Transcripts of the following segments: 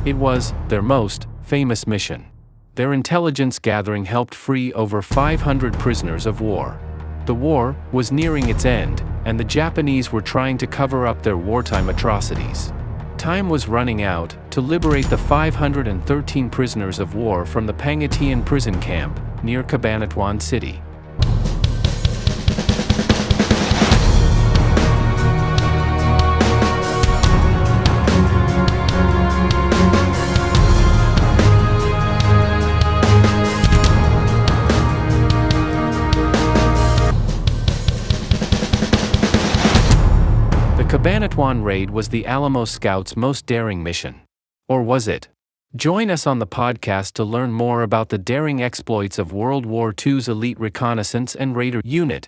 It was their most famous mission. Their intelligence gathering helped free over 500 prisoners of war. The war was nearing its end, and the Japanese were trying to cover up their wartime atrocities. Time was running out to liberate the 513 prisoners of war from the Pangatian prison camp near Cabanatuan City. The Cabanatuan raid was the Alamo Scouts' most daring mission. Or was it? Join us on the podcast to learn more about the daring exploits of World War II's elite reconnaissance and raider unit.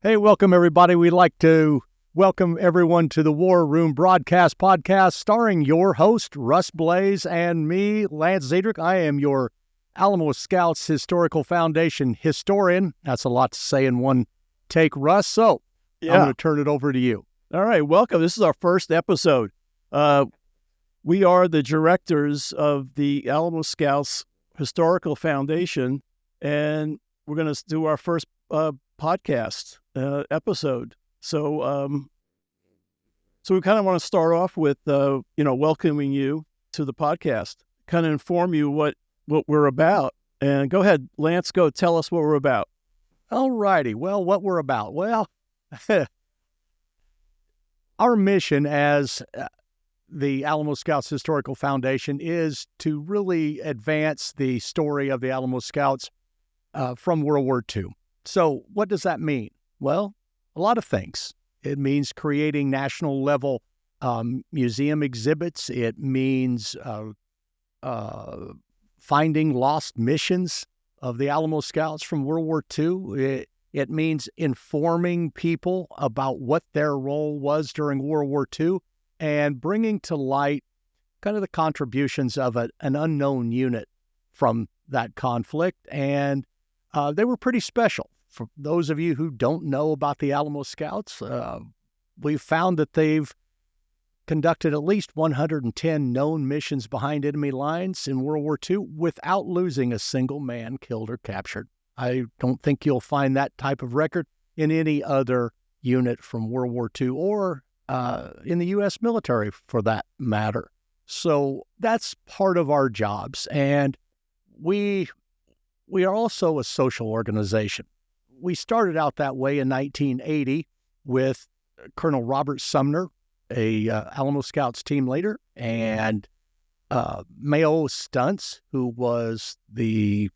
Hey, welcome everybody. We'd like to welcome everyone to the War Room Broadcast Podcast, starring your host, Russ, Blaise, and me, Lance Zedric. I am your Alamo Scouts Historical Foundation historian. That's a lot to say in one take, Russ. So, I'm going to turn it over to you. All right, welcome. This is our first episode. We are the directors of the Alamo Scouts Historical Foundation, and we're going to do our first podcast episode. So we kind of want to start off with, welcoming you to the podcast, kind of inform you what we're about. And go ahead, Lance, go tell us what we're about. All righty. Well, what we're about? Well, our mission as the Alamo Scouts Historical Foundation is to really advance the story of the Alamo Scouts from World War II. So what does that mean? Well, a lot of things. It means creating national level museum exhibits. It means finding lost missions of the Alamo Scouts from World War II. It means informing people about what their role was during World War II and bringing to light kind of the contributions of an unknown unit from that conflict. And they were pretty special. For those of you who don't know about the Alamo Scouts, we've found that they've conducted at least 110 known missions behind enemy lines in World War II without losing a single man killed or captured. I don't think you'll find that type of record in any other unit from World War II or in the U.S. military for that matter. So that's part of our jobs. And we are also a social organization. We started out that way in 1980 with Colonel Robert Sumner, a Alamo Scouts team leader, and Mayo Stuntz, who was the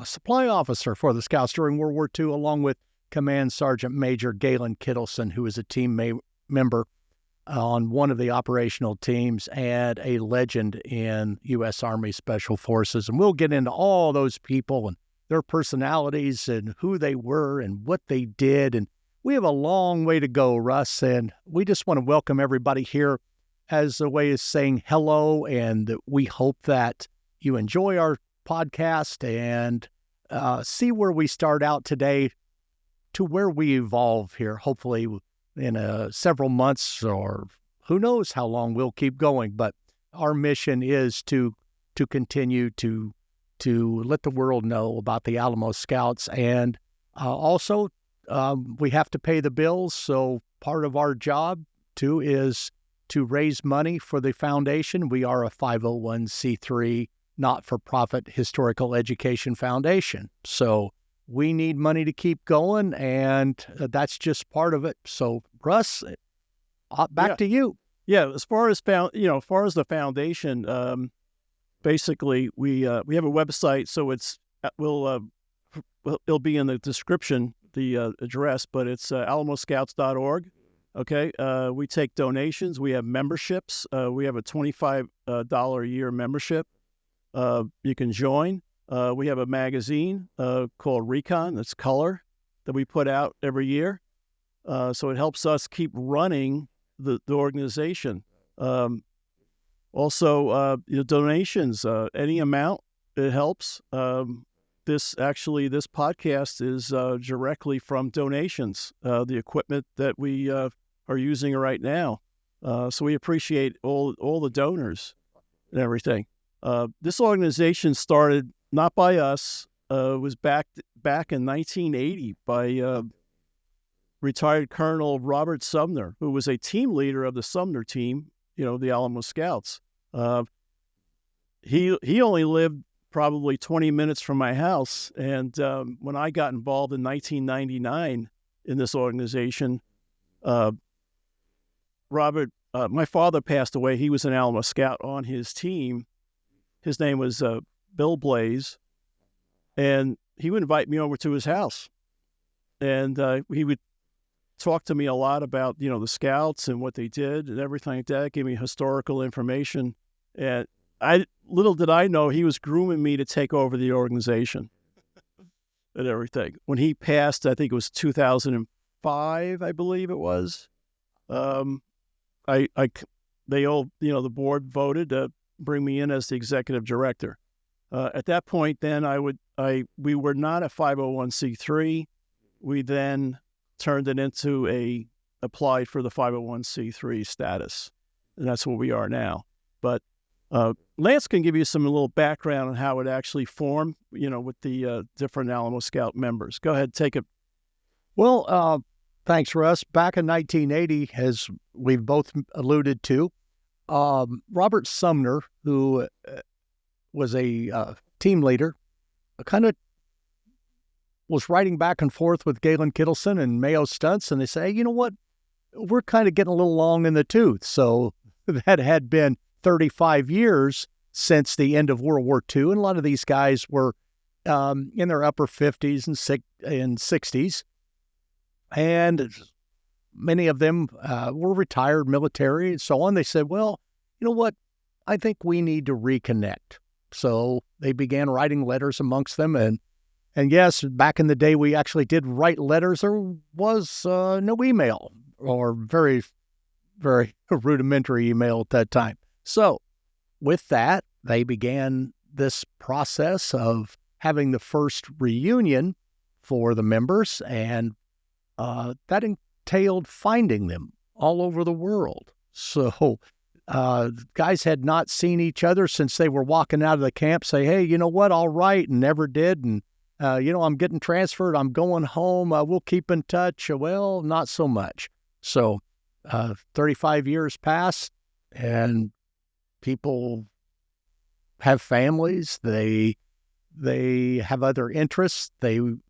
supply officer for the Scouts during World War II, along with Command Sergeant Major Galen Kittleson, who was a team member on one of the operational teams and a legend in U.S. Army Special Forces. And we'll get into all those people and their personalities and who they were and what they did. And we have a long way to go, Russ, and we just want to welcome everybody here as a way of saying hello, and we hope that you enjoy our podcast and see where we start out today to where we evolve here, hopefully in several months, or who knows how long we'll keep going. But our mission is to continue to let the world know about the Alamo Scouts, and also we have to pay the bills. So part of our job too is to raise money for the foundation. We are a 501c3 not-for-profit historical education foundation. So we need money to keep going, and that's just part of it. So Russ, back to you. Yeah, as far as the foundation, basically we have a website, so it'll be in the description, the address, but it's alamoscouts.org. Okay, we take donations. We have memberships. We have a $25 a year membership. You can join. We have a magazine called Recon, that's color, that we put out every year. So it helps us keep running the organization. Also, donations, any amount, it helps. This podcast is directly from donations, the equipment that we are using right now. So we appreciate all the donors and everything. This organization started not by us. It was back in 1980 by retired Colonel Robert Sumner, who was a team leader of the Sumner team, the Alamo Scouts. He only lived probably 20 minutes from my house. And when I got involved in 1999 in this organization, Robert, my father passed away. He was an Alamo Scout on his team. His name was Bill Blaise. And he would invite me over to his house. And he would talk to me a lot about, the Scouts and what they did and everything like that, give me historical information. And little did I know he was grooming me to take over the organization and everything. When he passed, I think it was 2005, I believe it was. The board voted to bring me in as the executive director. At that point, then we were not a 501c3. We then turned it into applied for the 501c3 status, and that's where we are now. But Lance can give you some little background on how it actually formed, with the different Alamo Scout members. Go ahead, take it. Well, thanks, Russ. Back in 1980, as we've both alluded to, Robert Sumner, who was a team leader, kind of was riding back and forth with Galen Kittleson and Mayo Stunts, and they say, hey, you know what? We're kind of getting a little long in the tooth. So that had been 35 years since the end of World War II, and a lot of these guys were in their upper 50s and 60s, and many of them were retired military and so on. They said, well, you know what? I think we need to reconnect. So they began writing letters amongst them, and yes, back in the day, we actually did write letters. There was no email, or very, very rudimentary email at that time. So with that, they began this process of having the first reunion for the members, and that entailed finding them all over the world. So guys had not seen each other since they were walking out of the camp, say, hey, you know what, I'll write, and never did, and I'm getting transferred, I'm going home, we'll keep in touch. Well, not so much. So 35 years pass, and people have families, they have other interests,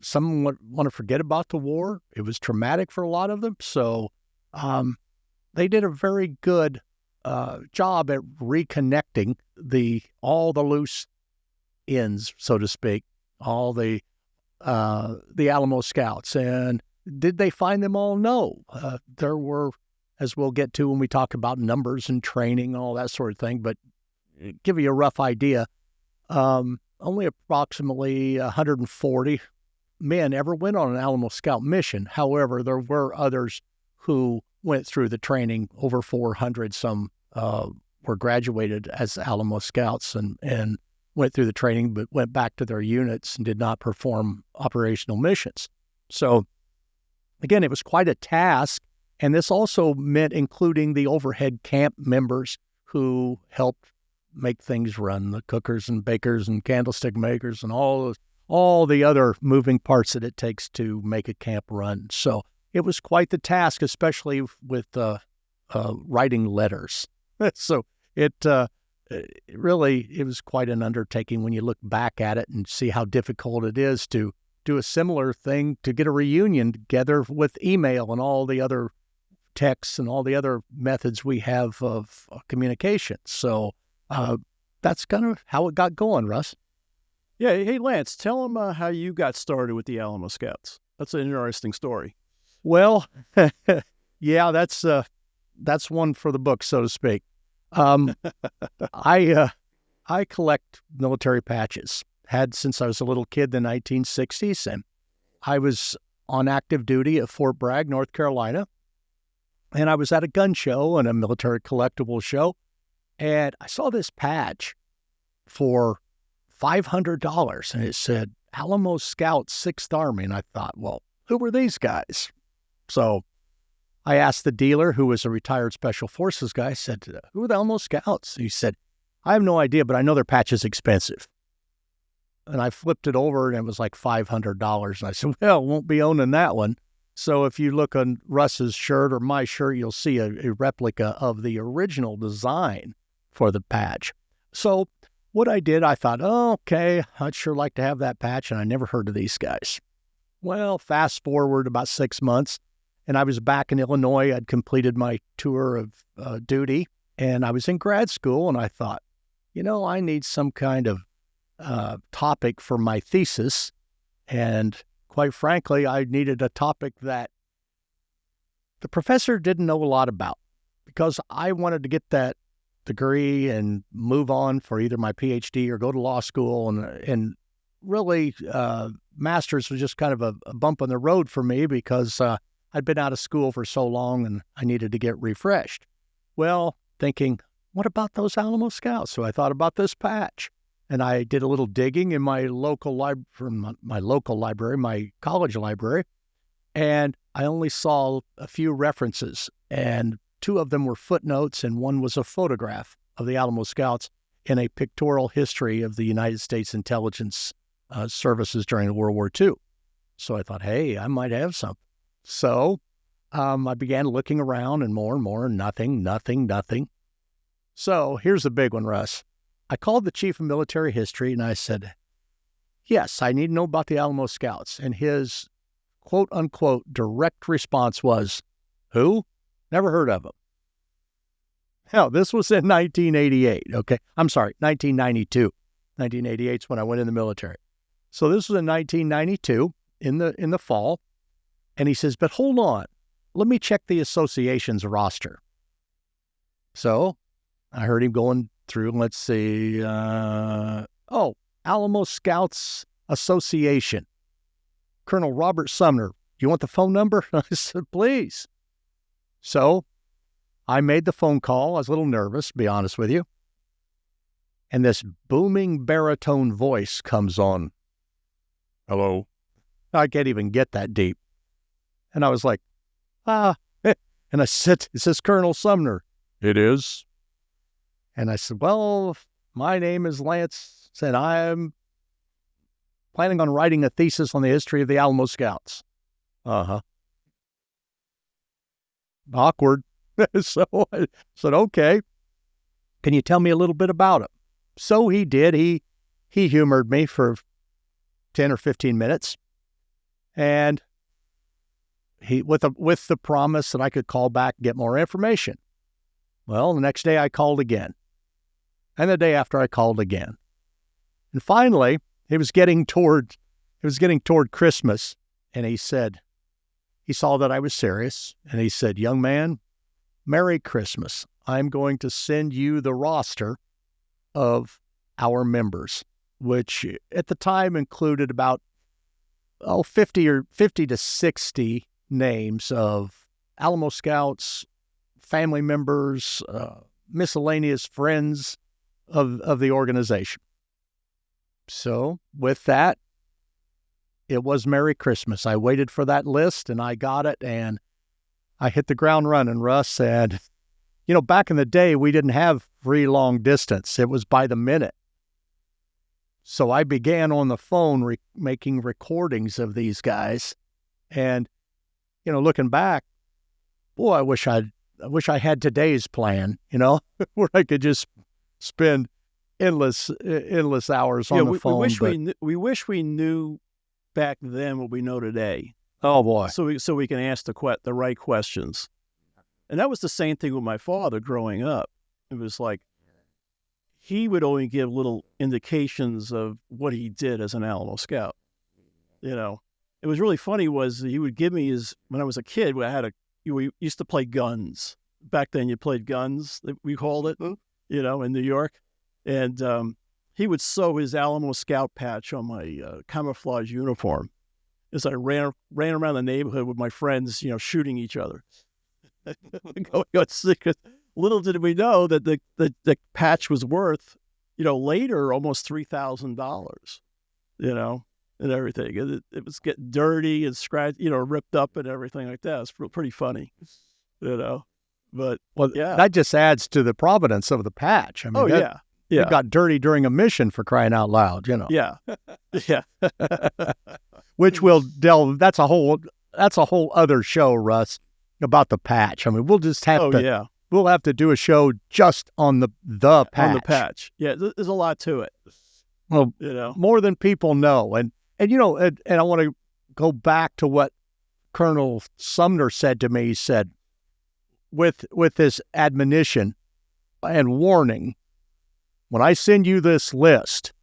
some want to forget about the war. It was traumatic for a lot of them. So they did a very good job at reconnecting all the loose ends, so to speak, all the Alamo Scouts. And did they find them all? No. There were, as we'll get to when we talk about numbers and training, all that sort of thing, but give you a rough idea, only approximately 140 men ever went on an Alamo Scout mission. However, there were others who went through the training. Over 400, some were graduated as Alamo Scouts and went through the training, but went back to their units and did not perform operational missions. So again, it was quite a task. And this also meant including the overhead camp members who helped make things run, the cookers and bakers and candlestick makers and all the other moving parts that it takes to make a camp run. So it was quite the task, especially with writing letters. So it was quite an undertaking when you look back at it and see how difficult it is to do a similar thing, to get a reunion together with email and all the other texts and all the other methods we have of communication. So that's kind of how it got going, Russ. Yeah. Hey, Lance, tell them how you got started with the Alamo Scouts. That's an interesting story. Well, yeah, that's one for the book, so to speak. I collect military patches. Had since I was a little kid in the 1960s, and I was on active duty at Fort Bragg, North Carolina, and I was at a gun show and a military collectible show, and I saw this patch for $500, and it said Alamo Scouts 6th Army, and I thought, well, who were these guys? So I asked the dealer, who was a retired Special Forces guy, I said, who are the Alamo Scouts? He said, I have no idea, but I know their patch is expensive. And I flipped it over, and it was like $500. And I said, well, won't be owning that one. So if you look on Russ's shirt or my shirt, you'll see a replica of the original design for the patch. So what I did, I thought, oh, okay, I'd sure like to have that patch, and I never heard of these guys. Well, fast forward about 6 months, and I was back in Illinois. I'd completed my tour of duty, and I was in grad school, and I thought, I need some kind of topic for my thesis, and quite frankly, I needed a topic that the professor didn't know a lot about, because I wanted to get that degree and move on for either my PhD or go to law school, and really master's was just kind of a bump on the road for me, because I'd been out of school for so long and I needed to get refreshed. Well, thinking, what about those Alamo Scouts? So I thought about this patch, and I did a little digging in my local library, my college library, and I only saw a few references, and 2 of them were footnotes, and 1 was a photograph of the Alamo Scouts in a pictorial history of the United States intelligence services during World War II. So I thought, hey, I might have something. So I began looking around, and more, nothing. So here's the big one, Russ. I called the chief of military history, and I said, yes, I need to know about the Alamo Scouts. And his quote-unquote direct response was, who? Never heard of them. Hell, this was in 1988, okay? I'm sorry, 1992. 1988 is when I went in the military. So this was in 1992, in the fall. And he says, but hold on, let me check the association's roster. So I heard him going through, let's see, Alamo Scouts Association. Colonel Robert Sumner, you want the phone number? I said, please. So I made the phone call. I was a little nervous, to be honest with you. And this booming baritone voice comes on. Hello. I can't even get that deep. And I was like, and I said, is this Colonel Sumner? It is. And I said, well, my name is Lance, and I'm planning on writing a thesis on the history of the Alamo Scouts. Uh-huh. Awkward. So I said, okay, can you tell me a little bit about it? So he did. He humored me for 10 or 15 minutes. And he with the promise that I could call back and get more information. Well, the next day I called again. And the day after I called again. And finally, it was getting toward Christmas, and he saw that I was serious, and he said, young man, Merry Christmas. I'm going to send you the roster of our members, which at the time included about 50 to 60 names of Alamo Scouts, family members, miscellaneous friends of the organization. So with that, it was Merry Christmas. I waited for that list, and I got it, and I hit the ground running, Russ. And, back in the day, we didn't have free long distance. It was by the minute. So I began on the phone making recordings of these guys. And, looking back, boy, I wish I had today's plan, where I could just spend endless hours on the phone. We wish we knew back then what we know today. Oh boy! So we can ask the right questions. And that was the same thing with my father growing up. It was like he would only give little indications of what he did as an Alamo Scout. It was really funny was he would give me when I was a kid, we used to play guns. Back then you played guns, we called it, in New York. And he would sew his Alamo Scout patch on my camouflage uniform as I ran around the neighborhood with my friends, shooting each other. Going on secret. Little did we know that the patch was worth, later almost $3,000, and everything. It was getting dirty and scratched, ripped up and everything like that. It's pretty funny. But Well, yeah. that just adds to the provenance of the patch. I mean, Yeah. it got dirty during a mission, for crying out loud, Yeah. Yeah. Which will delve. That's a whole other show, Russ, about the patch. I mean, we'll just have to. We'll have to do a show just on the patch. On the patch. Yeah, there's a lot to it. Well, more than people know, and I want to go back to what Colonel Sumner said to me. He said, with this admonition and warning, when I send you this list,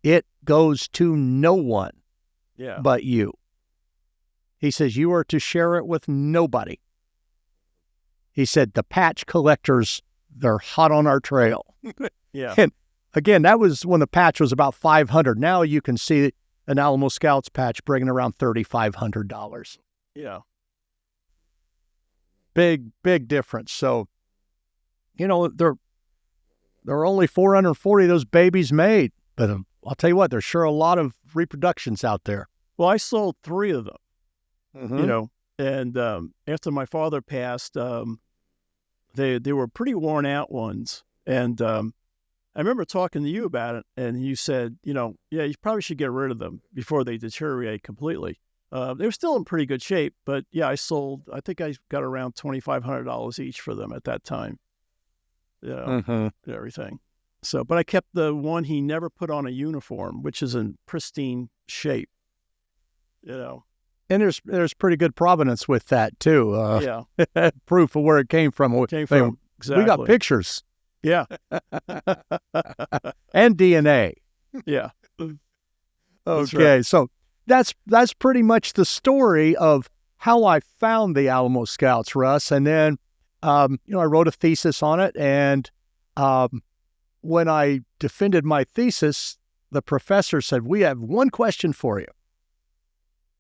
it goes to no one but you. He says, you are to share it with nobody. He said, the patch collectors, they're hot on our trail. Yeah. And again, that was when the patch was about $500. Now you can see an Alamo Scouts patch bringing around $3,500. Yeah. Big difference. So, there are only 440 of those babies made. But I'll tell you what, there's sure a lot of reproductions out there. Well, I sold 3 of them, Mm-hmm. and after my father passed, they were pretty worn out ones. And I remember talking to you about it, and you said, yeah, you probably should get rid of them before they deteriorate completely. They were still in pretty good shape, but yeah, I think I got around $2,500 each for them at that time. And everything. So, but I kept the one he never put on a uniform, which is in pristine shape. And there's pretty good provenance with that too. Proof of where it came from. Exactly. We got pictures. Yeah. And DNA. Yeah. Okay, right. So that's pretty much the story of how I found the Alamo Scouts, Russ. And then, I wrote a thesis on it. And when I defended my thesis, the professor said, we have one question for you.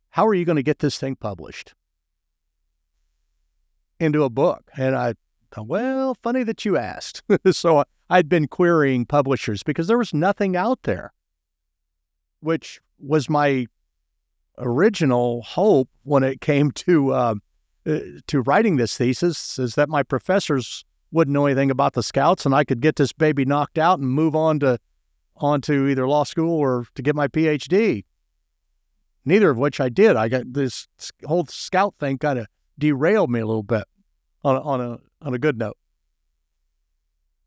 How are you going to get this thing published into a book? And I thought, well, funny that you asked. So I'd been querying publishers because there was nothing out there, which was my original hope when it came to writing this thesis, is that my professors wouldn't know anything about the Scouts and I could get this baby knocked out and move on to either law school or to get my PhD. Neither of which I did. I got this whole Scout thing kind of derailed me a little bit on a good note.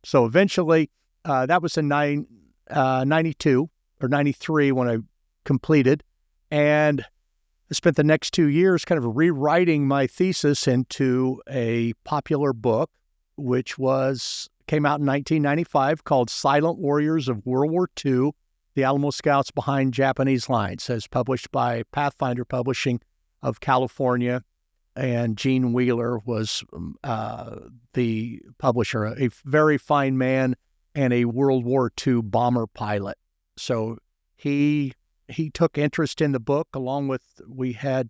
So eventually, that was in 92 or 93 when I completed, and I spent the next 2 years kind of rewriting my thesis into a popular book, which came out in 1995, called Silent Warriors of World War II, The Alamo Scouts Behind Japanese Lines, as published by Pathfinder Publishing of California. And Gene Wheeler was the publisher, a very fine man and a World War II bomber pilot. So he took interest in the book, along with, we had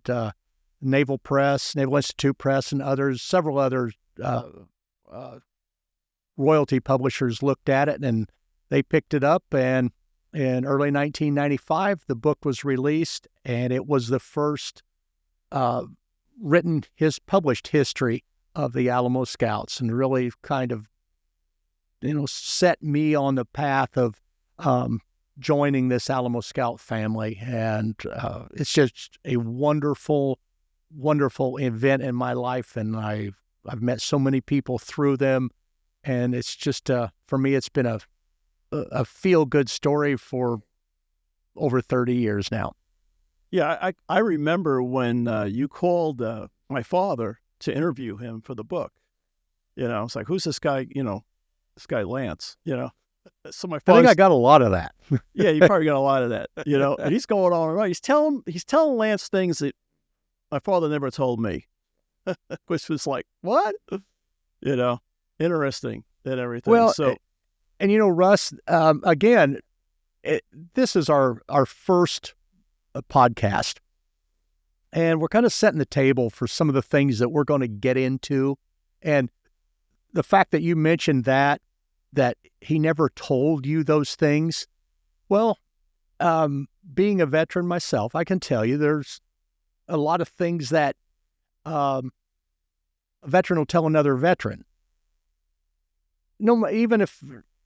Naval Institute Press, and several other royalty publishers looked at it, and they picked it up. And in early 1995, the book was released, and it was the first published history of the Alamo Scouts, and really kind of, set me on the path of joining this Alamo Scout family. And it's just a wonderful, wonderful event in my life, and I've met so many people through them, and it's just for me, it's been a feel-good story for over 30 years now. Yeah, I remember when you called my father to interview him for the book. It's like, who's this guy? This guy Lance. So my father. I think I got a lot of that. Yeah, you probably got a lot of that. And he's going on and on. He's telling Lance things that my father never told me, which was like, what? Interesting and everything. Well, so, and Russ, again, this is our first podcast, and we're kind of setting the table for some of the things that we're going to get into. And the fact that you mentioned that he never told you those things, well, being a veteran myself, I can tell you there's a lot of things that a veteran will tell another veteran. No, even if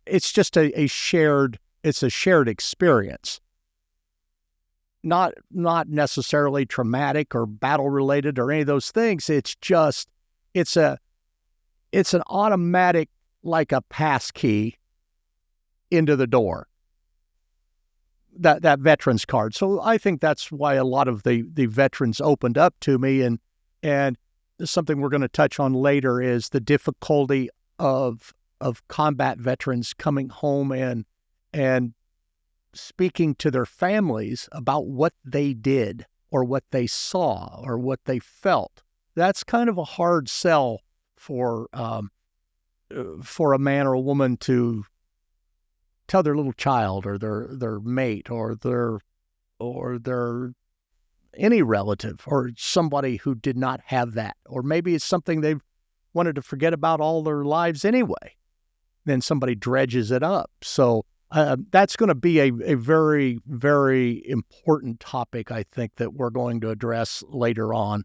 it's just a shared experience. Not necessarily traumatic or battle related or any of those things. It's an automatic, like a pass key into the door. That veterans card. So I think that's why a lot of the veterans opened up to me, and something we're going to touch on later is the difficulty of combat veterans coming home and speaking to their families about what they did or what they saw or what they felt. That's kind of a hard sell for a man or a woman to tell their little child or their mate or their any relative or somebody who did not have that. Or maybe it's something they've wanted to forget about all their lives anyway. Then somebody dredges it up. So that's going to be a very, very important topic, I think, that we're going to address later on.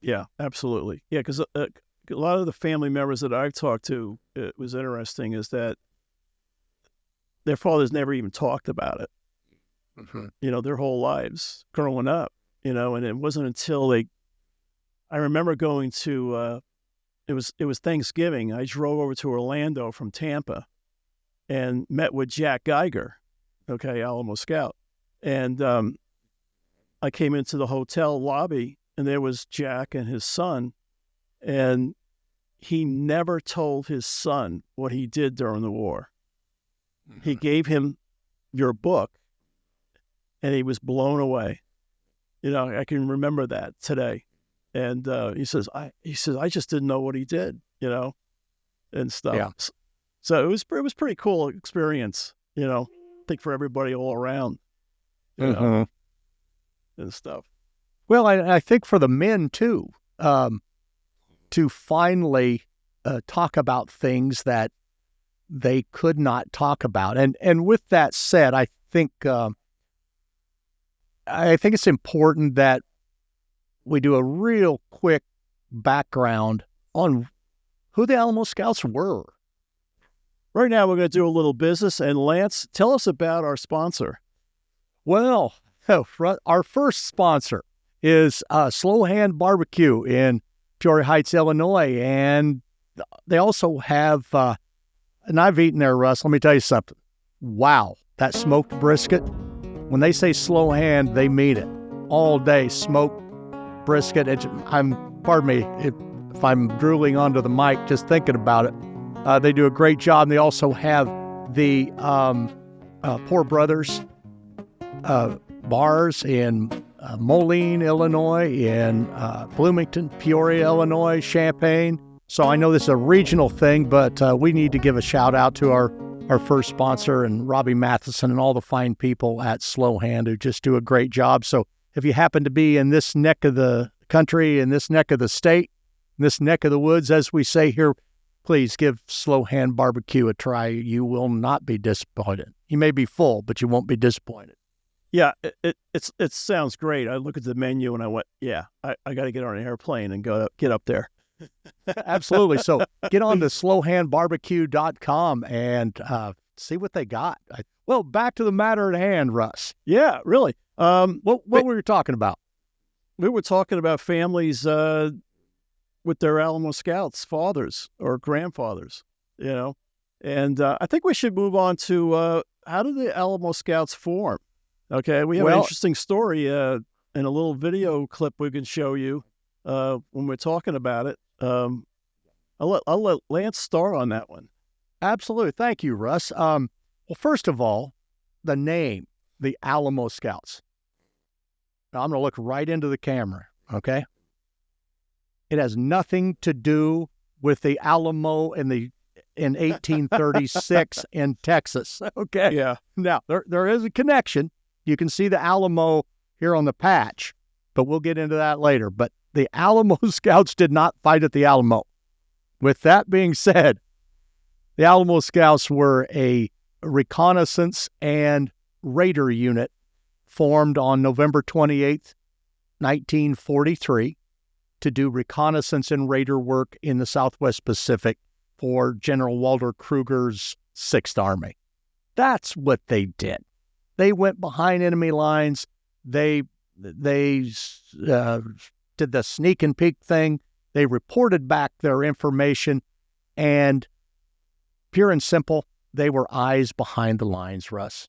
Yeah, absolutely. Yeah, because a lot of the family members that I've talked to, it was interesting, is that their fathers never even talked about it, their whole lives growing up, and it wasn't until I remember going to, it was Thanksgiving. I drove over to Orlando from Tampa and met with Jack Geiger, Alamo Scout. And I came into the hotel lobby, and there was Jack and his son, and he never told his son what he did during the war. He gave him your book, and he was blown away. I can remember that today. And he says, I just didn't know what he did, and stuff. Yeah. So it was pretty cool experience, I think, for everybody all around, and stuff. Well, I think for the men too, to finally talk about things that they could not talk about. And with that said, I think it's important that we do a real quick background on who the Alamo Scouts were. Right now, we're going to do a little business. And Lance, tell us about our sponsor. Well, our first sponsor is Slow Hand Barbecue in Peoria Heights, Illinois. And they also have, and I've eaten there, Russ. Let me tell you something. Wow, that smoked brisket. When they say Slow Hand, they mean it. All day smoked brisket. Pardon me if I'm drooling onto the mic just thinking about it. They do a great job. And they also have the Poor Brothers bars in Moline, Illinois, in Bloomington, Peoria, Illinois, Champaign. So I know this is a regional thing, but we need to give a shout out to our first sponsor and Robbie Matheson and all the fine people at Slow Hand who just do a great job. So if you happen to be in this neck of the country, in this neck of the state, in this neck of the woods, as we say here, please give Slow Hand Barbecue a try. You will not be disappointed. You may be full, but you won't be disappointed. Yeah, it sounds great. I look at the menu and I went, yeah, I got to get on an airplane and get up there. Absolutely. So get on to slowhandbarbecue.com and see what they got. Well, back to the matter at hand, Russ. Yeah, really. What were you talking about? We were talking about families with their Alamo Scouts fathers or grandfathers, and I think we should move on to how did the Alamo Scouts form? Okay, we have an interesting story and a little video clip we can show you when we're talking about it. I'll let Lance start on that one. Absolutely. Thank you, Russ. Well, first of all, the name, the Alamo Scouts. Now, I'm going to look right into the camera, okay? It has nothing to do with the Alamo in 1836 in Texas, okay? Yeah. Now, there is a connection. You can see the Alamo here on the patch, but we'll get into that later. But the Alamo Scouts did not fight at the Alamo. With that being said, the Alamo Scouts were a reconnaissance and raider unit formed on November 28th, 1943. to do reconnaissance and radar work in the Southwest Pacific for General Walter Kruger's Sixth Army. That's what they did. They went behind enemy lines. They did the sneak and peek thing. They reported back their information, and pure and simple, they were eyes behind the lines, Russ.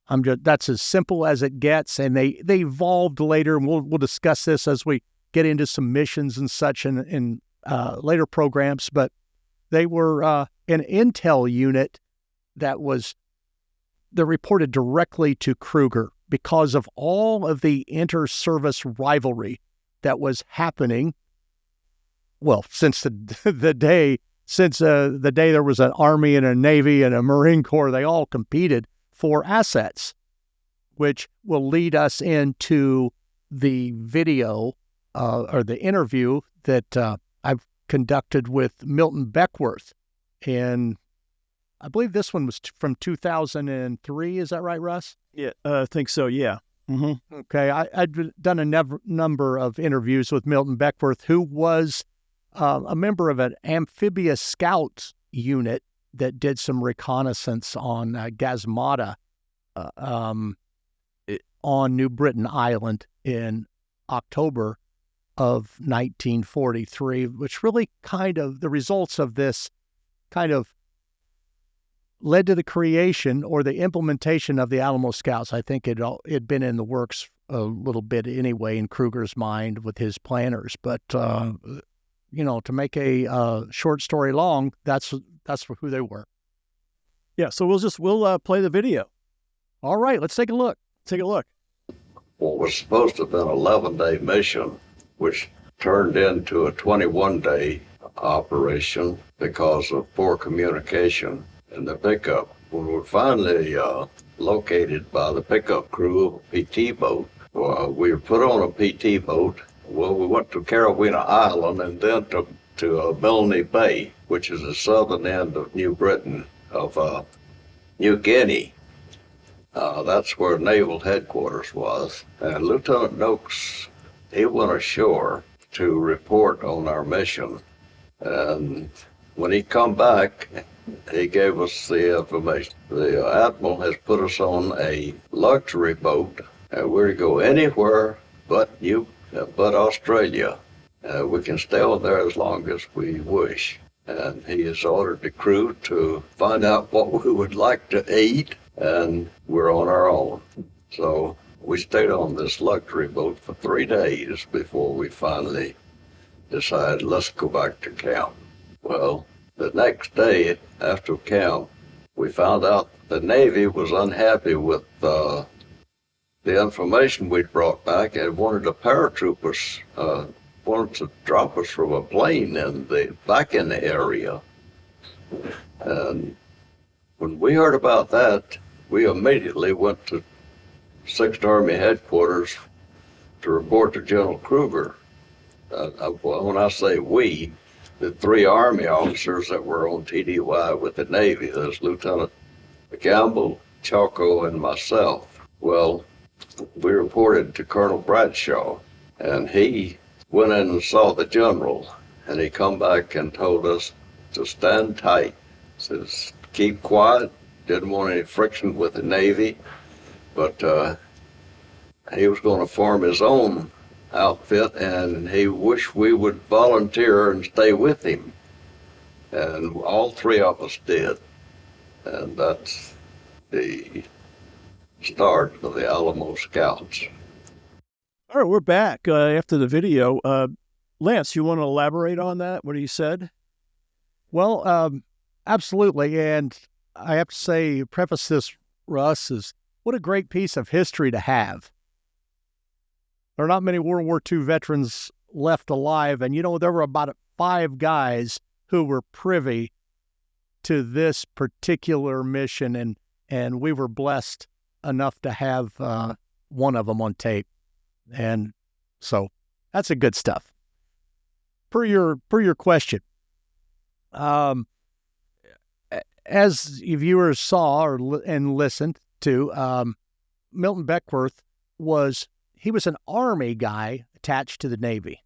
That's as simple as it gets, and they evolved later, and we'll discuss this as we get into some missions and such in later programs, but they were an intel unit that reported directly to Kruger because of all of the inter-service rivalry that was happening. Well, since the day there was an Army and a Navy and a Marine Corps, they all competed for assets, which will lead us into the video or the interview that I've conducted with Milton Beckworth. And I believe this one was from 2003. Is that right, Russ? Yeah, I think so, yeah. Mm-hmm. Okay, I'd done a number of interviews with Milton Beckworth, who was a member of an amphibious scout unit that did some reconnaissance on Gazmata on New Britain Island in October of 1943, which really the results of this kind of led to the creation or the implementation of the Alamo Scouts. I think it'd been in the works a little bit anyway in Kruger's mind with his planners, but to make a short story long, that's who they were. Yeah, so we'll play the video. All right, let's take a look. Take a look. What was supposed to have been an 11-day mission, which turned into a 21-day operation because of poor communication in the pickup. When we were finally located by the pickup crew of a PT boat, we were put on a PT boat. Well, we went to Carolina Island and then to Milne Bay, which is the southern end of New Britain, of New Guinea. That's where Naval Headquarters was. And Lieutenant Noakes, he went ashore to report on our mission. And when he come back, he gave us the information. The Admiral has put us on a luxury boat, and we're to go anywhere but Australia. We can stay on there as long as we wish. And he has ordered the crew to find out what we would like to eat, and we're on our own. So we stayed on this luxury boat for 3 days before we finally decided, let's go back to camp. Well, the next day after camp, we found out the Navy was unhappy with the information we'd brought back and wanted the paratroopers, wanted to drop us from a plane back in the area. And when we heard about that, we immediately went to 6th Army Headquarters to report to General Kruger. When I say we, the 3 Army officers that were on TDY with the Navy, there's Lieutenant Gamble, Chalco, and myself. Well, we reported to Colonel Bradshaw, and he went in and saw the general, and he come back and told us to stand tight. Says, keep quiet, didn't want any friction with the Navy, but he was going to form his own outfit, and he wished we would volunteer and stay with him. And all 3 of us did. And that's the start of the Alamo Scouts. All right, we're back after the video. Lance, you want to elaborate on that, what he said? Well, absolutely. And I have to say, preface this, Russ, is what a great piece of history to have. There are not many World War II veterans left alive, and there were about 5 guys who were privy to this particular mission, and we were blessed enough to have one of them on tape. And so that's the good stuff. Per your question, as viewers saw and listened to, Milton Beckworth was an Army guy attached to the Navy.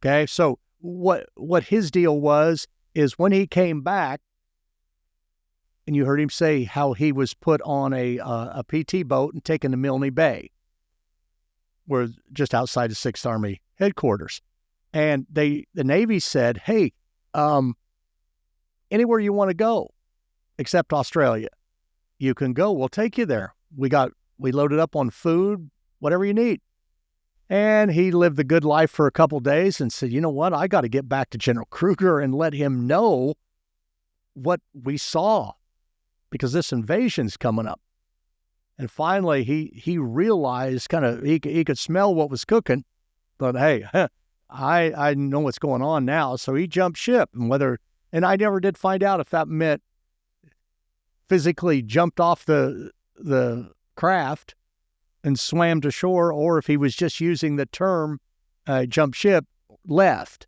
Okay, so what his deal was is when he came back, and you heard him say how he was put on a PT boat and taken to Milne Bay, where just outside the 6th Army headquarters. And the Navy said, hey, anywhere you want to go except Australia, you can go. We'll take you there. We loaded up on food, whatever you need. And he lived the good life for a couple of days and said, you know what? I got to get back to General Kruger and let him know what we saw, because this invasion's coming up. And finally, he realized he could smell what was cooking, but hey, I know what's going on now. So he jumped ship, and I never did find out if that meant physically jumped off the craft and swam to shore, or if he was just using the term jump ship, left.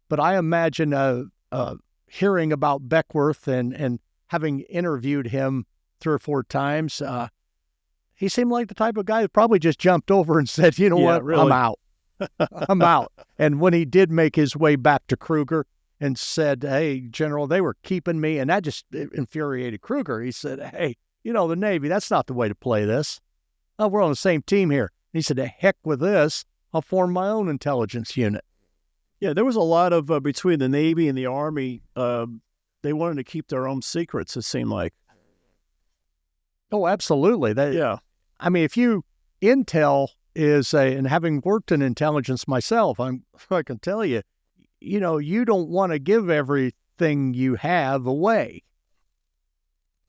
But I imagine hearing about Beckworth and having interviewed him 3 or 4 times, he seemed like the type of guy who probably just jumped over and said, you know what, really? I'm out. I'm out. And when he did make his way back to Kruger and said, hey, General, they were keeping me, and that just infuriated Kruger. He said, hey, the Navy, that's not the way to play this. We're on the same team here. And he said, the heck with this. I'll form my own intelligence unit. Yeah, there was a lot of, between the Navy and the Army, they wanted to keep their own secrets, it seemed like. Oh, absolutely. I mean, intel is and having worked in intelligence myself, I can tell you, you don't want to give everything you have away.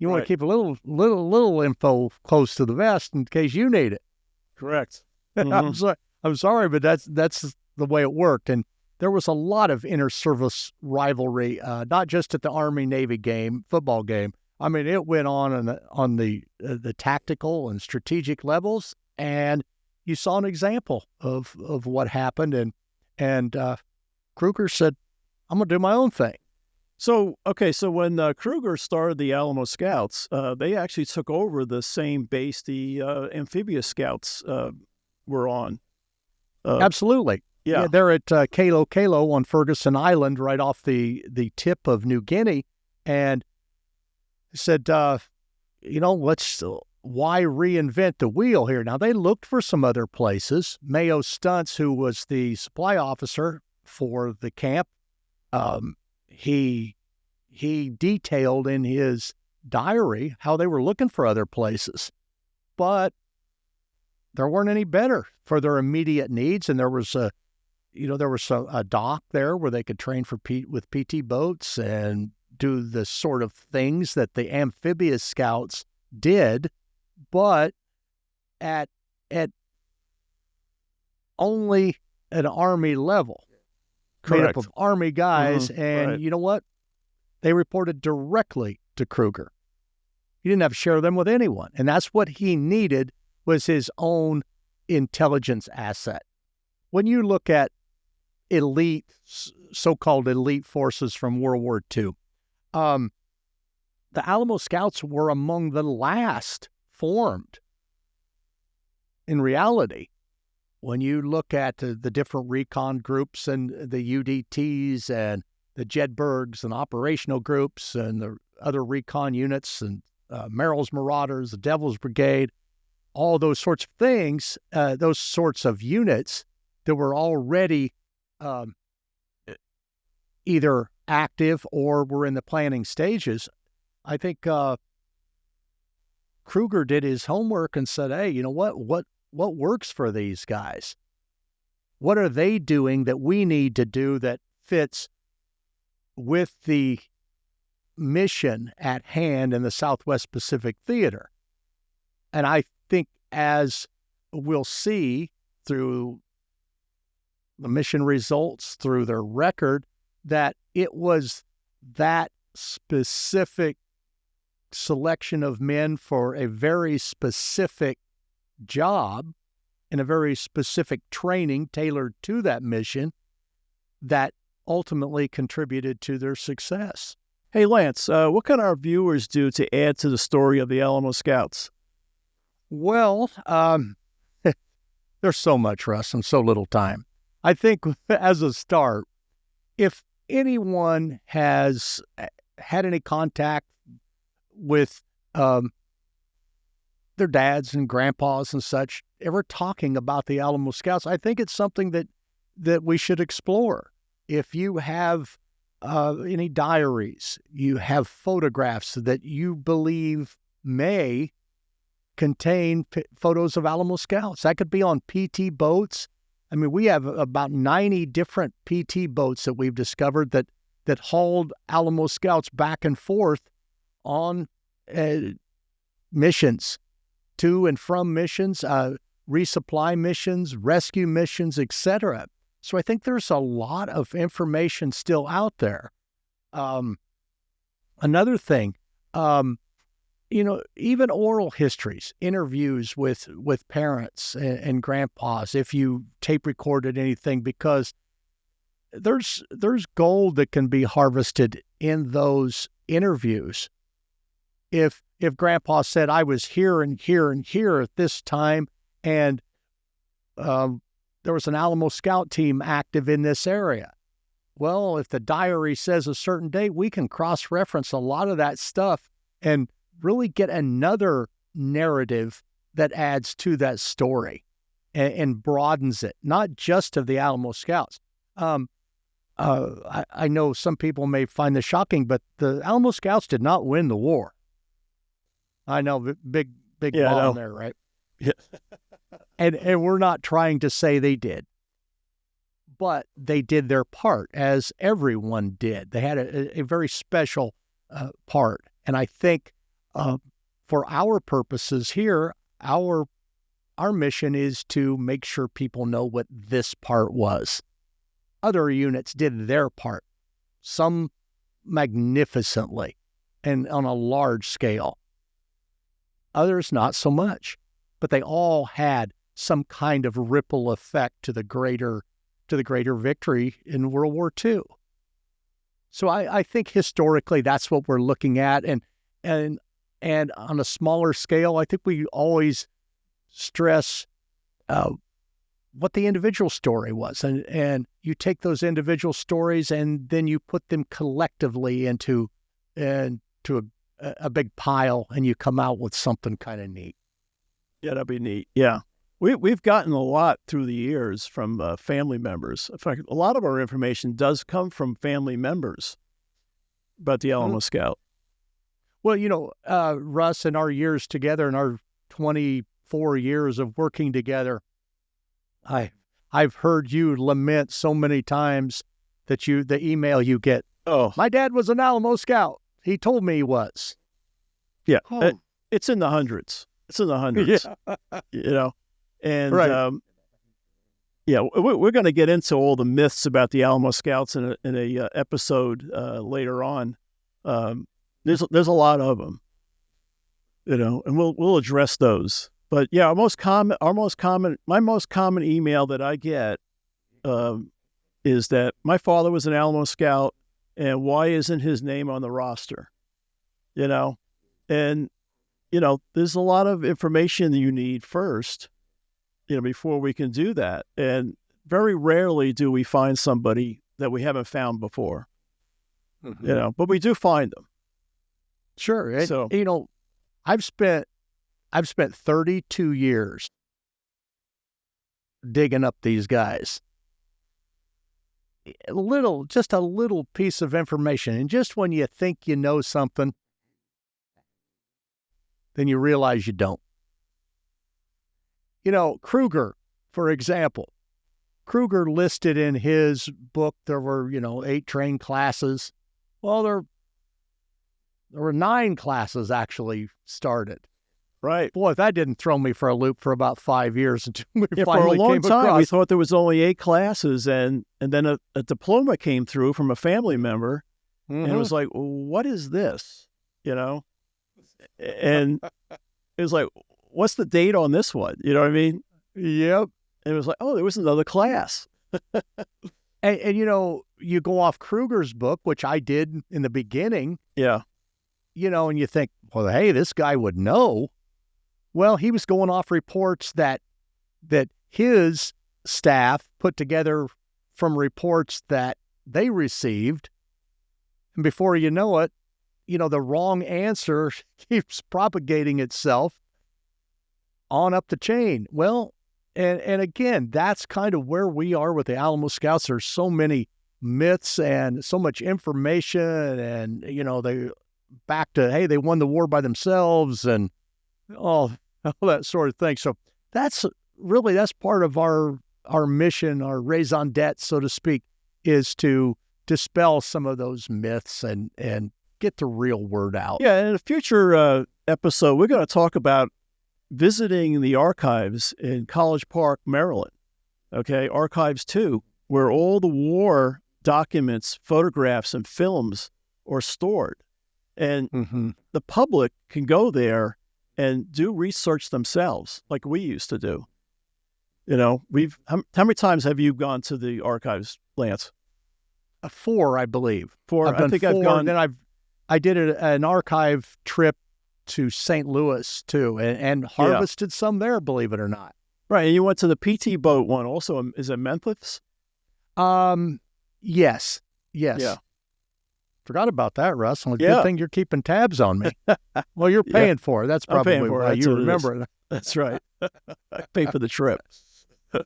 You want to keep a little info close to the vest in case you need it. Correct. Mm-hmm. I'm sorry, but that's the way it worked. And there was a lot of inter-service rivalry, not just at the Army-Navy football game. I mean, it went on the tactical and strategic levels, and you saw an example of what happened. And Kruger said, "I'm going to do my own thing." So when Kruger started the Alamo Scouts, they actually took over the same base the amphibious scouts were on. Absolutely. Yeah, they're at Kalo Kalo on Ferguson Island, right off the tip of New Guinea, and said, why reinvent the wheel here? Now, they looked for some other places. Mayo Stuntz, who was the supply officer for the camp, he detailed in his diary how they were looking for other places, but there weren't any better for their immediate needs. And there was a dock there where they could train with PT boats and do the sort of things that the amphibious scouts did, but at only an Army level. Correct. Made up of Army guys, and right. You know what? They reported directly to Kruger. He didn't have to share them with anyone, and that's what he needed, was his own intelligence asset. When you look at so-called elite forces from World War II, the Alamo Scouts were among the last formed. In reality, when you look at the different recon groups and the UDTs and the Jedburghs and operational groups and the other recon units and Merrill's Marauders, the Devil's Brigade, all those sorts of things, those sorts of units that were already either active or were in the planning stages, I think Kruger did his homework and said, hey, you know what works for these guys? What are they doing that we need to do that fits with the mission at hand in the Southwest Pacific Theater? And I think, as we'll see through the mission results, through their record, that it was that specific selection of men for a very specific job and a very specific training tailored to that mission that ultimately contributed to their success. Hey, Lance, what can our viewers do to add to the story of the Alamo Scouts? Well, there's so much, Russ, and so little time. I think as a start, if anyone has had any contact with their dads and grandpas and such ever talking about the Alamo Scouts, I think it's something that we should explore. If you have any diaries, you have photographs that you believe may contain photos of Alamo Scouts. That could be on PT boats. I mean, we have about 90 different PT boats that we've discovered that hauled Alamo Scouts back and forth on missions, to and from missions, resupply missions, rescue missions, etc. So I think there's a lot of information still out there. Another thing, even oral histories, interviews with parents and grandpas, if you tape recorded anything, because there's gold that can be harvested in those interviews. If grandpa said, I was here and here and here at this time, and there was an Alamo Scout team active in this area. Well, if the diary says a certain date, we can cross-reference a lot of that stuff and really get another narrative that adds to that story and broadens it, not just of the Alamo Scouts. I know some people may find this shocking, but the Alamo Scouts did not win the war. I know, big bomb there, right? Yeah. And we're not trying to say they did, but they did their part, as everyone did. They had a very special part. And I think for our purposes here, our mission is to make sure people know what this part was. Other units did their part, some magnificently and on a large scale. Others not so much, but they all had some kind of ripple effect to the greater victory in World War II. So I think historically that's what we're looking at, and on a smaller scale, I think we always stress what the individual story was, and you take those individual stories and then you put them collectively into a big pile, and you come out with something kind of neat. Yeah, that'd be neat. Yeah. We've gotten a lot through the years from family members. In fact, a lot of our information does come from family members about the Alamo Scout. Well, Russ, in our years together, in our 24 years of working together, I've heard you lament so many times that the email you get, oh, my dad was an Alamo Scout. He told me he was. Yeah, Oh. It's in the hundreds. It's in the hundreds. Yeah. And right. We're going to get into all the myths about the Alamo Scouts in a episode later on. There's a lot of them, and we'll address those. But yeah, my most common email that I get is that my father was an Alamo Scout, and why isn't his name on the roster? And there's a lot of information that you need first, before we can do that. And very rarely do we find somebody that we haven't found before, but we do find them. Sure. So, I've spent 32 years digging up these guys. Just a little piece of information. And just when you think you know something, then you realize you don't. Kruger, for example. Kruger listed in his book there were, 8 trained classes. Well, there were 9 classes actually started. Right. Boy, that didn't throw me for a loop for about 5 years until we for a finally long came time, across. we thought there was only 8 classes, and then a diploma came through from a family member, and it was like, what is this? And it was like, what's the date on this one? You know what I mean? Yep. And it was like, oh, there was another class. And you go off Kruger's book, which I did in the beginning. Yeah. And you think, well, hey, this guy would know. Well, he was going off reports that his staff put together from reports that they received. And before you know it, the wrong answer keeps propagating itself on up the chain. Well, and again, that's kind of where we are with the Alamo Scouts. There's so many myths and so much information, and they back to, hey, they won the war by themselves and all that sort of thing. So that's part of our mission, our raison d'etre, so to speak, is to dispel some of those myths and get the real word out. Yeah, in a future episode, we're going to talk about visiting the archives in College Park, Maryland. Okay, Archives 2, where all the war documents, photographs, and films are stored. And the public can go there and do research themselves like we used to do. How many times have you gone to the archives, Lance? 4, I believe. 4. I've gone. Then I did an archive trip to St. Louis too, and harvested some there, believe it or not. Right, and you went to the PT boat one also. Is it Memphis? Yes. Yeah. Forgot about that, Russ. Well, good thing you're keeping tabs on me. Well, you're paying for it. That's probably why you remember it. That's right. I pay for the trip.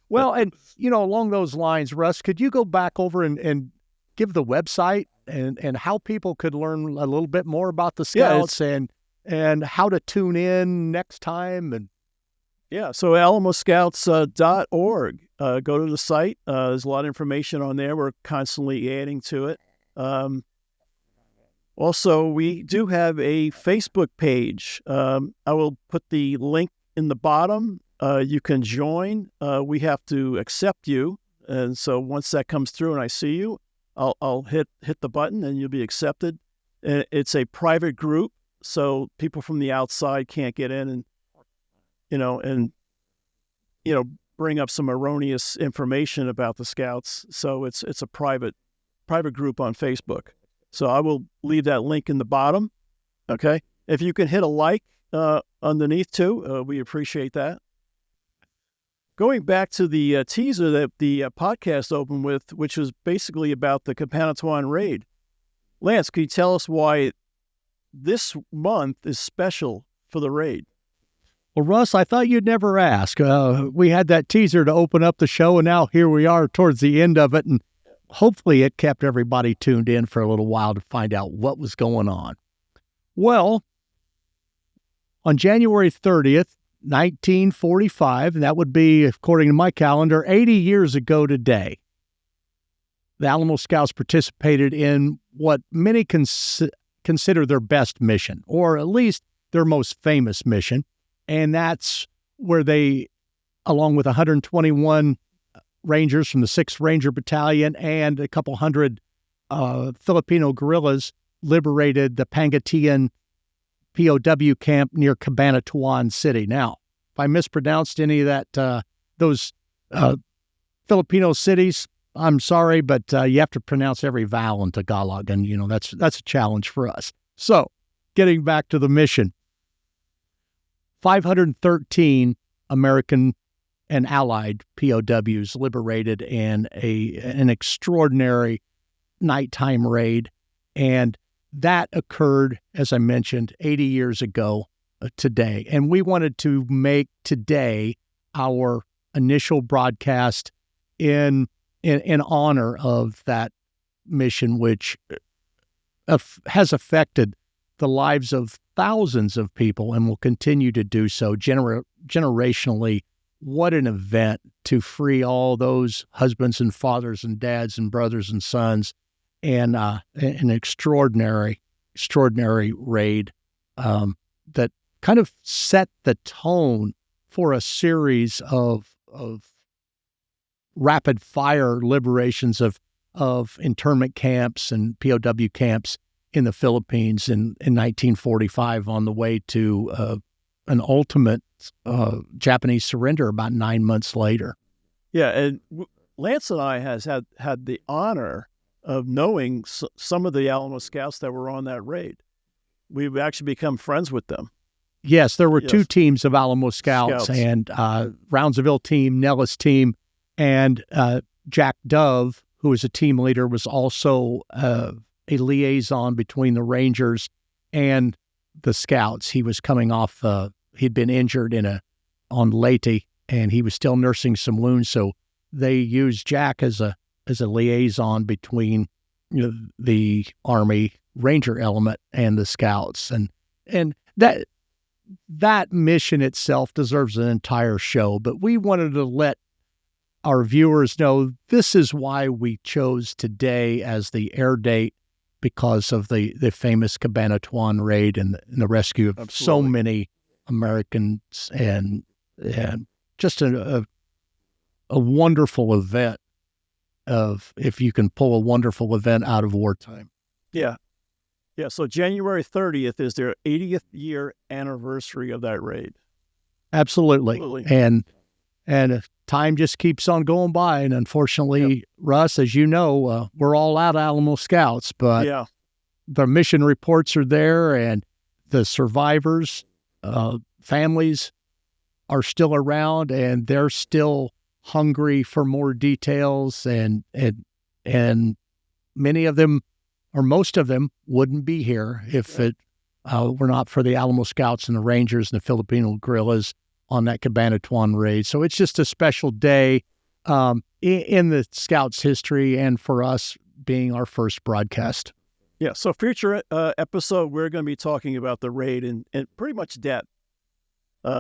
Well, and along those lines, Russ, could you go back over and give the website and how people could learn a little bit more about the Scouts and how to tune in next time? And so alamoscouts.org. Go to the site. There's a lot of information on there. We're constantly adding to it. Also, we do have a Facebook page. I will put the link in the bottom. You can join. We have to accept you. And so once that comes through and I see you, I'll hit the button and you'll be accepted. And it's a private group, so people from the outside can't get in and bring up some erroneous information about the Scouts. So it's a private group on Facebook. So I will leave that link in the bottom. Okay. If you can hit a like underneath too, we appreciate that. Going back to the teaser that the podcast opened with, which was basically about the Capanatuan raid. Lance, can you tell us why this month is special for the raid? Well, Russ, I thought you'd never ask. We had that teaser to open up the show, and now here we are towards the end of it, and hopefully it kept everybody tuned in for a little while to find out what was going on. Well, on January 30th, 1945, and that would be, according to my calendar, 80 years ago today, the Alamo Scouts participated in what many consider their best mission, or at least their most famous mission, and that's where they, along with 121 Rangers from the 6th Ranger Battalion and a couple hundred Filipino guerrillas, liberated the Pangasinan POW camp near Cabanatuan City. Now, if I mispronounced any of that, those Filipino cities, I'm sorry, but you have to pronounce every vowel in Tagalog, and that's a challenge for us. So, getting back to the mission, 513 American and Allied POWs liberated in an extraordinary nighttime raid, and that occurred, as I mentioned, 80 years ago today. And we wanted to make today our initial broadcast in honor of that mission, which has affected the lives of thousands of people and will continue to do so generationally. What an event to free all those husbands and fathers and dads and brothers and sons, and an extraordinary raid that kind of set the tone for a series of rapid fire liberations of internment camps and POW camps in the Philippines in 1945 on the way to an ultimate Japanese surrender about 9 months later. Yeah, and Lance and I has had the honor of knowing some of the Alamo Scouts that were on that raid. We've actually become friends with them. Yes, there were two teams of Alamo Scouts. And Roundsville team, Nellis team, and Jack Dove, who was a team leader, was also a liaison between the Rangers and the Scouts. He was coming off, he'd been injured on Leyte, and he was still nursing some wounds. So they used Jack as a liaison between the Army Ranger element and the Scouts. And that mission itself deserves an entire show, but we wanted to let our viewers know this is why we chose today as the air date, because of the famous Cabanatuan raid and the rescue of so many Americans, and just a wonderful event of, if you can pull a wonderful event out of wartime. Yeah. Yeah. So January 30th is their 80th year anniversary of that raid. Absolutely. And time just keeps on going by. And unfortunately, Russ, as you know, we're all out of Alamo Scouts, but the mission reports are there, and the survivors, families are still around, and they're still hungry for more details. And many of them, or most of them, wouldn't be here if it were not for the Alamo Scouts and the Rangers and the Filipino guerrillas on that Cabanatuan raid. So it's just a special day in the Scouts' history, and for us being our first broadcast. Yeah, so future episode, we're going to be talking about the raid in pretty much depth.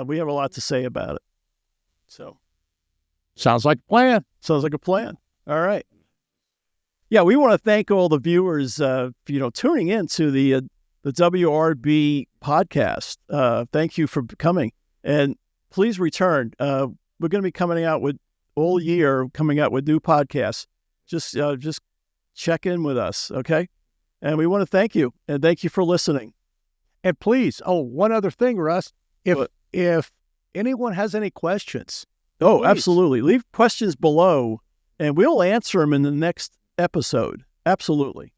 We have a lot to say about it. So, sounds like a plan. Sounds like a plan. All right. Yeah, we want to thank all the viewers, tuning in to the WRB podcast. Thank you for coming, and please return. We're going to be coming out with new podcasts. Just check in with us, okay? And we want to thank you, and thank you for listening. And please, one other thing, Russ, if anyone has any questions. Oh, please. Absolutely. Leave questions below, and we'll answer them in the next episode. Absolutely.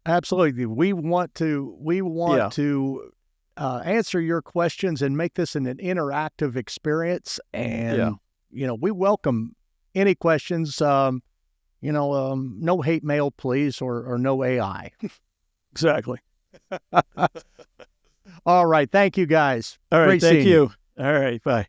Absolutely. We want to answer your questions and make this an interactive experience. And, we welcome any questions, no hate mail, please, or no AI. Exactly. All right. Thank you, guys. All right. Great Thank seeing you. All right. Bye.